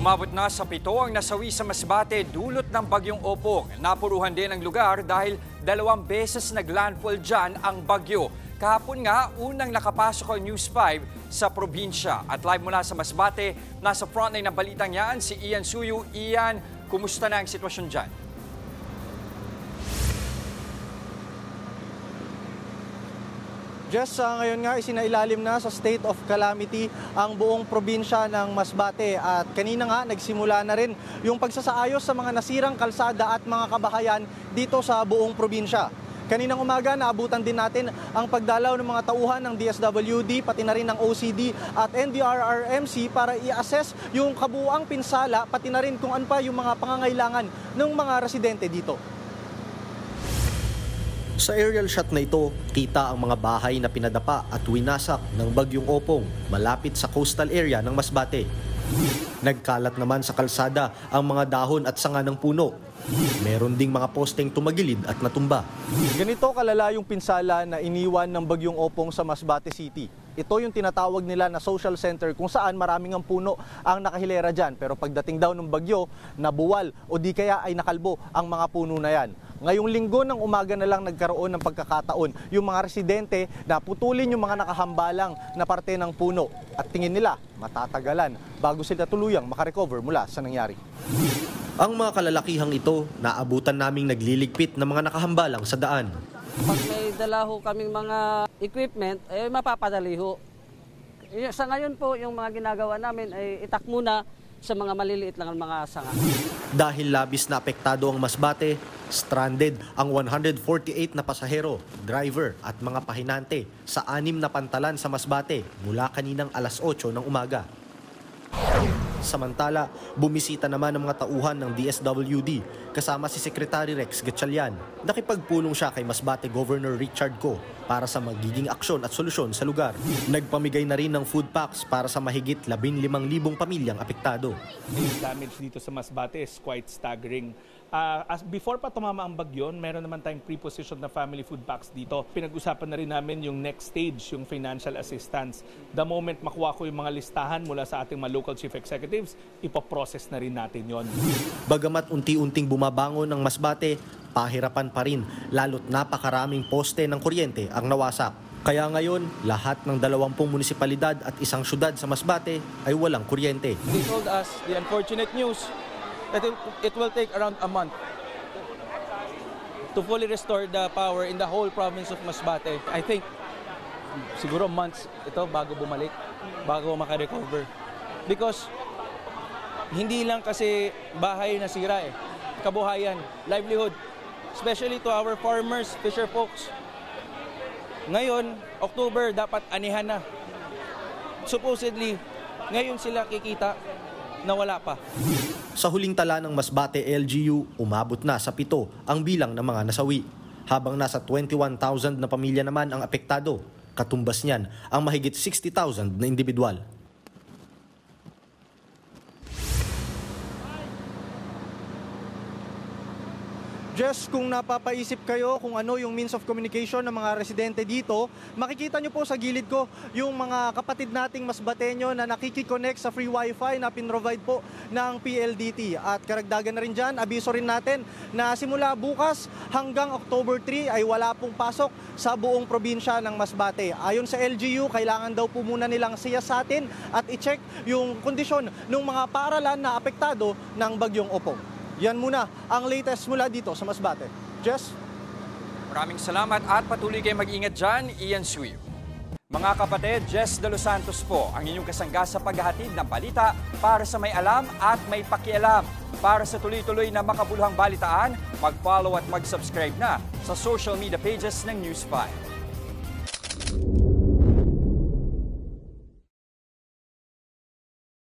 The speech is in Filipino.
Umabot na sa 7 ang nasawi sa Masbate dulot ng bagyong Opong. Napuruhan din ang lugar dahil 2 beses naglandfall dyan ang bagyo. Kahapon nga, unang nakapasok ang News 5 sa probinsya. At live mula sa Masbate, nasa frontline ng balitang yan si Ian Suyu. Ian, kumusta na ang sitwasyon dyan? Jess, ngayon nga isinailalim na sa state of calamity ang buong probinsya ng Masbate at kanina nga nagsimula na rin yung pagsasaayos sa mga nasirang kalsada at mga kabahayan dito sa buong probinsya. Kaninang umaga naabutan din natin ang pagdalaw ng mga tauhan ng DSWD pati na rin ng OCD at NDRRMC para i-assess yung kabuuang pinsala pati na rin kung ano pa yung mga pangangailangan ng mga residente dito. Sa aerial shot na ito, kita ang mga bahay na pinadapa at winasak ng bagyong Opong malapit sa coastal area ng Masbate. Nagkalat naman sa kalsada ang mga dahon at sanga ng puno. Meron ding mga posteng tumagilid at natumba. Ganito kalala yung pinsala na iniwan ng bagyong Opong sa Masbate City. Ito yung tinatawag nila na social center kung saan maraming ang puno ang nakahilera dyan. Pero pagdating daw ng bagyo, nabuwal o di kaya ay nakalbo ang mga puno na yan. Ngayong linggo ng umaga na lang nagkaroon ng pagkakataon yung mga residente na putulin yung mga nakahambalang na parte ng puno. At tingin nila matatagalan bago sila tuluyang makarecover mula sa nangyari. Ang mga kalalakihang ito, naabutan naming nagliligpit ng mga nakahambalang sa daan. Pag may dala ho kaming mga equipment, ay mapapadali ho. Sa ngayon po, yung mga ginagawa namin ay itak muna sa mga maliliit lang ang mga sanga. Dahil labis na apektado ang Masbate, stranded ang 148 na pasahero, driver at mga pahinante sa 6 na pantalan sa Masbate mula kaninang alas 8 ng umaga. Samantala, bumisita naman ang mga tauhan ng DSWD kasama si Secretary Rex Gatchalian. Nakipagpulong siya kay Masbate Governor Richard Go para sa magiging aksyon at solusyon sa lugar. Nagpamigay na rin ng food packs para sa mahigit 15,000 pamilyang apektado. The damage dito sa Masbate is quite staggering. Before pa tumama ang bagyon, meron naman tayong pre-positioned na family food packs dito. Pinag-usapan na rin namin yung next stage, yung financial assistance. The moment makuha ko yung mga listahan mula sa ating mga local chief executives, ipoprocess na rin natin yon. Bagamat unti-unting bumabangon ng Masbate, pahirapan pa rin, lalo't napakaraming poste ng kuryente ang nawasak. Kaya ngayon, lahat ng 20 munisipalidad at isang syudad sa Masbate ay walang kuryente. They told us the unfortunate news that it will take around a month to fully restore the power in the whole province of Masbate. I think siguro months ito bago bumalik, bago makarecover. Because hindi lang kasi bahay na sira kabuhayan, livelihood, especially to our farmers, fisher folks. Ngayon, October, dapat anihan na. Supposedly, ngayon sila kikita na wala pa. Sa huling tala ng Masbate LGU, umabot na sa 7 ang bilang ng mga nasawi. Habang nasa 21,000 na pamilya naman ang apektado. Katumbas niyan ang mahigit 60,000 na individual. Just kung napapaisip kayo kung ano yung means of communication ng mga residente dito, makikita nyo po sa gilid ko yung mga kapatid nating Masbateño na nakikiconnect sa free wifi na pinrovide po ng PLDT. At karagdagan na rin dyan, abiso rin natin na simula bukas hanggang October 3 ay wala pong pasok sa buong probinsya ng Masbate. Ayon sa LGU, kailangan daw po muna nilang siyasatin at i-check yung kondisyon ng mga paaralan na apektado ng bagyong Opong. Yan muna ang latest mula dito sa Masbate. Jess? Maraming salamat at patuloy kayo mag-ingat dyan, Ian Suyu. Mga kapatid, Jess De Los Santos po, ang inyong kasangga sa paghahatid ng balita para sa may alam at may pakialam. Para sa tuloy-tuloy na makabuluhang balitaan, mag-follow at mag-subscribe na sa social media pages ng News 5.